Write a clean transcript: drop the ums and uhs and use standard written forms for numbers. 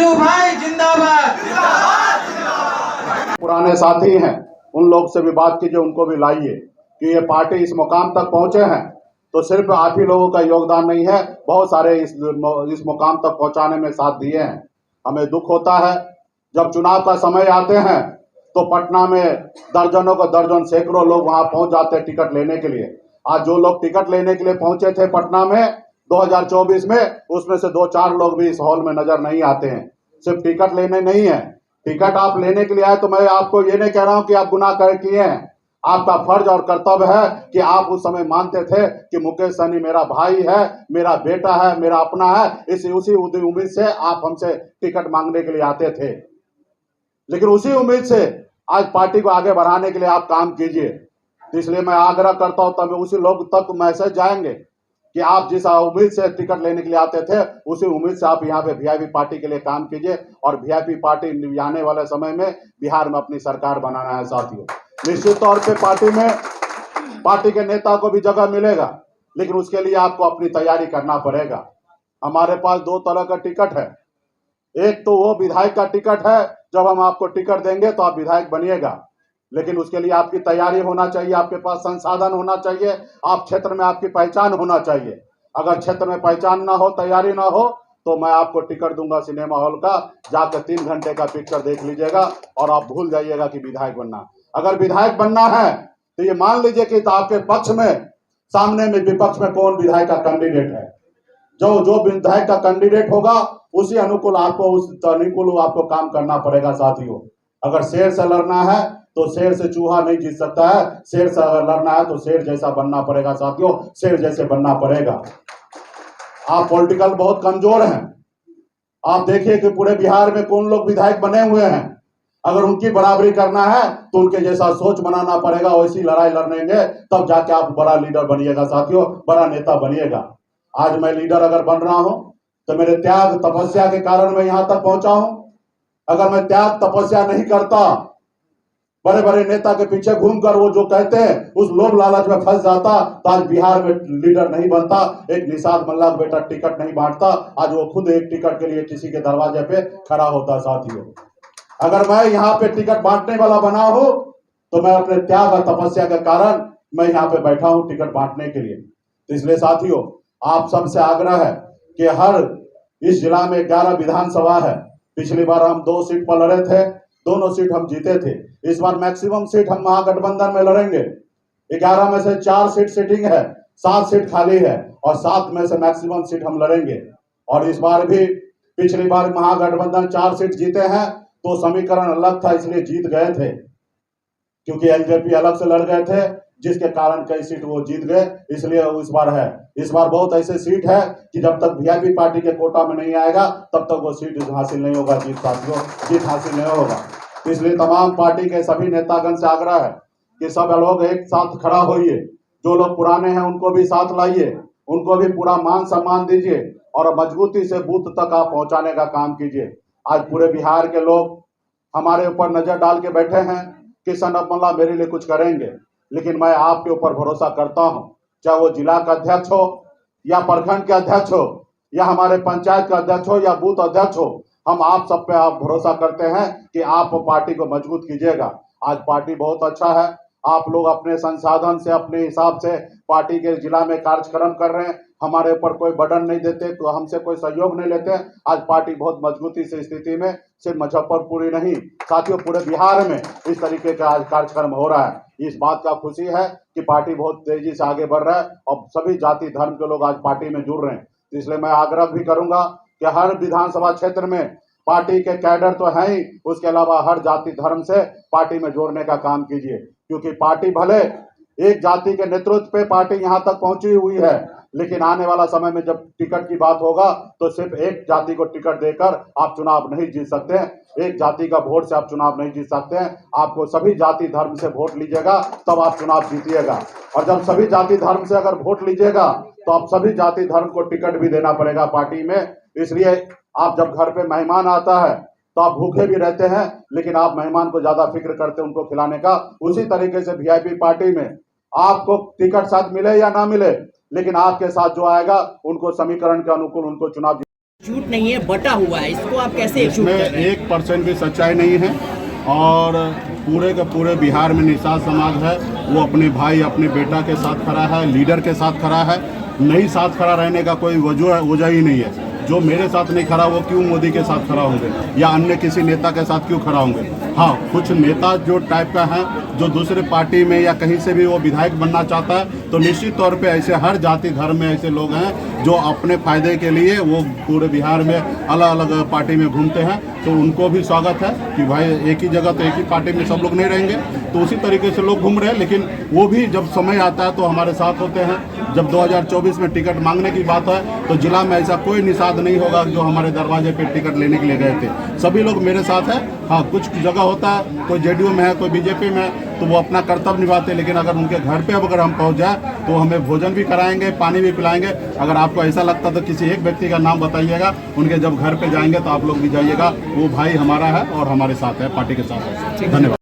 राजू भाई जिंदाबाद। पुराने साथी हैं, उन लोग से भी बात कीजिए, उनको भी लाइए कि ये पार्टी इस मुकाम तक पहुंचे हैं तो सिर्फ आप ही लोगों का योगदान नहीं है, बहुत सारे इस मुकाम तक पहुंचाने में साथ दिए हैं। हमें दुख होता है जब चुनाव का समय आते हैं तो पटना में दर्जनों को दर्जन सैकड़ों लोग वहां पहुंच जाते हैं टिकट लेने के लिए। आज जो लोग टिकट लेने के लिए पहुंचे थे पटना में 2024 में, उसमें से 2-4 लोग भी इस हॉल में नजर नहीं आते हैं। सिर्फ टिकट लेने नहीं है, टिकट आप लेने के लिए आए तो मैं आपको ये नहीं कह रहा हूं कि आप गुनाह कर किए हैं। आपका फर्ज और कर्तव्य है कि आप उस समय मानते थे कि मुकेश सहनी मेरा भाई है, मेरा बेटा है, मेरा अपना है, उसी उम्मीद से आप हमसे टिकट मांगने के लिए आते थे। लेकिन उसी उम्मीद से आज पार्टी को आगे बढ़ाने के लिए आप काम कीजिए। तो इसलिए मैं आग्रह करता हूं, तब उसी लोग तक मैसेज जाएंगे कि आप जिस उम्मीद से टिकट लेने के लिए आते थे उसी उम्मीद से आप यहाँ पे वीआईपी पार्टी के लिए काम कीजिए। और वीआईपी पार्टी आने वाले समय में बिहार में अपनी सरकार बनाना है साथियों। निश्चित तौर पे पार्टी के नेता को भी जगह मिलेगा, लेकिन उसके लिए आपको अपनी तैयारी करना पड़ेगा। हमारे पास 2 तरह का टिकट है। एक तो वो विधायक का टिकट है, जब हम आपको टिकट देंगे तो आप विधायक बनिएगा, लेकिन उसके लिए आपकी तैयारी होना चाहिए, आपके पास संसाधन होना चाहिए, आप क्षेत्र में आपकी पहचान होना चाहिए। अगर क्षेत्र में पहचान ना हो, तैयारी ना हो, तो मैं आपको टिकट दूंगा सिनेमा हॉल का, जाकर 3 घंटे का पिक्चर देख लीजिएगा और आप भूल जाइएगा कि विधायक बनना। अगर विधायक बनना है तो ये मान लीजिए कि आपके पक्ष में, सामने में विपक्ष में कौन विधायक का कैंडिडेट है, जो विधायक का कैंडिडेट होगा उसी अनुकूल आपको काम करना पड़ेगा साथियों। अगर शेर से लड़ना है तो शेर से चूहा नहीं जीत सकता है, शेर से अगर लड़ना है तो शेर जैसा बनना पड़ेगा साथियों, शेर जैसे बनना पड़ेगा। आप पॉलिटिकल बहुत कमजोर हैं। आप देखिए कि पूरे बिहार में कौन लोग विधायक बने हुए हैं। अगर उनकी बराबरी करना है तो उनके जैसा सोच बनाना पड़ेगा, वैसी लड़ाई लड़ेंगे तब जाके आप बड़ा लीडर बनिएगा साथियों, बड़ा नेता बनिएगा। आज मैं लीडर अगर बन रहा हूं तो मेरे त्याग तपस्या के कारण मैं यहां तक पहुंचा हूं। अगर मैं त्याग तपस्या नहीं करता, बड़े बड़े नेता के पीछे घूमकर वो जो कहते हैं उस लोभ लालच में फंस जाता, तो आज बिहार में लीडर नहीं बनता। एक निषाद मल्ला का बेटा टिकट नहीं बांटता, आज वो खुद एक टिकट के लिए किसी के दरवाजे पे खड़ा होता साथियों। अगर मैं यहाँ पे टिकट बांटने वाला बना हूं तो मैं अपने त्याग और तपस्या के कारण मैं यहाँ पे बैठा हूं टिकट बांटने के लिए। तो इसलिए साथियों, आप सबसे आग्रह है कि हर इस जिला में 11 विधानसभा है। पिछली बार हम 2 सीट पर लड़े थे, दोनों सीट हम जीते थे। इस बार मैक्सिमम सीट हम महागठबंधन में लड़ेंगे। 11 में से 4 सीट सिटिंग है, 7 सीट खाली है और 7 में से मैक्सिमम सीट हम लड़ेंगे। और इस बार भी पिछली बार महागठबंधन 4 सीट जीते हैं तो समीकरण अलग था, इसलिए जीत गए थे, क्योंकि एलजेपी अलग से लड़ गए थे जिसके कारण कई सीट वो जीत गए। इसलिए इस बार है, इस बार बहुत ऐसे सीट है कि जब तक वीआईपी पार्टी के कोटा में नहीं आएगा तब तक वो सीट हासिल नहीं होगा, जीत हासिल नहीं होगा। इसलिए तमाम पार्टी के सभी नेतागण से आग्रह है कि सब लोग एक साथ खड़ा होइए। जो लोग पुराने हैं उनको भी साथ लाइए, उनको भी पूरा मान सम्मान दीजिए और मजबूती से बूथ तक आप पहुंचाने का काम कीजिए। आज पूरे बिहार के लोग हमारे ऊपर नजर डाल के बैठे हैं कि सनत मल्ला मेरे लिए कुछ करेंगे, लेकिन मैं आपके ऊपर भरोसा करता हूं। चाहे वो जिला का अध्यक्ष हो या प्रखंड के अध्यक्ष हो या हमारे पंचायत का अध्यक्ष हो या बूथ अध्यक्ष हो, हम आप सब पे आप भरोसा करते हैं कि आप पार्टी को मजबूत कीजिएगा। आज पार्टी बहुत अच्छा है, आप लोग अपने संसाधन से अपने हिसाब से पार्टी के जिला में कार्यक्रम कर रहे हैं, हमारे ऊपर कोई बर्डन नहीं देते, तो हमसे कोई सहयोग नहीं लेते। आज पार्टी बहुत मजबूती से स्थिति में, सिर्फ मुजफ्फरपुर ही नहीं साथियों पूरे बिहार में इस तरीके का आज कार्यक्रम हो रहा है। इस बात का खुशी है कि पार्टी बहुत तेजी से आगे बढ़ रहा है और सभी जाति धर्म के लोग आज पार्टी में जुड़ रहे हैं। तो इसलिए मैं आग्रह भी करूंगा कि हर विधानसभा क्षेत्र में पार्टी के कैडर तो है ही, उसके अलावा हर जाति धर्म से पार्टी में जोड़ने का काम कीजिए, क्योंकि पार्टी भले एक जाति के नेतृत्व पे पार्टी यहाँ तक पहुंची हुई है, लेकिन आने वाला समय में जब टिकट की बात होगा तो सिर्फ एक जाति को टिकट देकर आप चुनाव नहीं जीत सकते हैं, एक जाति का वोट से आप चुनाव नहीं जीत सकते हैं। आपको सभी जाति धर्म से वोट लीजिएगा तब आप चुनाव जीतिएगा, और जब सभी जाति धर्म से अगर वोट लीजिएगा तो आप सभी जाति धर्म को टिकट भी देना पड़ेगा पार्टी में। इसलिए आप जब घर पे मेहमान आता है तो आप भूखे भी रहते हैं, लेकिन आप मेहमान को ज्यादा फिक्र करते हैं उनको खिलाने का। उसी तरीके से वीआईपी पार्टी में आपको टिकट साथ मिले या ना मिले, लेकिन आपके साथ जो आएगा उनको समीकरण के अनुकूल उनको चुनाव झूठ नहीं है, बटा हुआ है, इसको आप कैसे झूठ इसमें कर रहे हैं? 1% भी सच्चाई नहीं है। और पूरे के पूरे बिहार में निषाद समाज है, वो अपने भाई अपने बेटा के साथ खड़ा है, लीडर के साथ खड़ा है। नहीं साथ खड़ा रहने का कोई वजह ही नहीं है। जो मेरे साथ नहीं खड़ा वो क्यों मोदी के साथ खड़ा होंगे या अन्य किसी नेता के साथ क्यों खड़ा होंगे। हाँ, कुछ नेता जो टाइप का है, जो दूसरे पार्टी में या कहीं से भी वो विधायक बनना चाहता है, तो निश्चित तौर पे ऐसे हर जाति धर्म में ऐसे लोग हैं जो अपने फायदे के लिए वो पूरे बिहार में अलग अलग पार्टी में घूमते हैं। तो उनको भी स्वागत है कि भाई एक ही जगह तो एक ही पार्टी में सब लोग नहीं रहेंगे, तो उसी तरीके से लोग घूम रहे हैं। लेकिन वो भी जब समय आता है तो हमारे साथ होते हैं। जब 2024 में टिकट मांगने की बात है तो जिला में ऐसा कोई निषाद नहीं होगा जो हमारे दरवाजे पे टिकट लेने के लिए गए थे। सभी लोग मेरे साथ हैं। हाँ, कुछ जगह होता है, कोई जेडीयू में है, कोई बीजेपी में है, तो वो अपना कर्तव्य निभाते हैं। लेकिन अगर उनके घर पे अगर हम पहुंच जाए तो हमें भोजन भी कराएंगे, पानी भी पिलाएंगे। अगर आपको ऐसा लगता तो किसी एक व्यक्ति का नाम बताइएगा, उनके जब घर पे जाएंगे तो आप लोग भी जाइएगा। वो भाई हमारा है और हमारे साथ है, पार्टी के साथ है। धन्यवाद।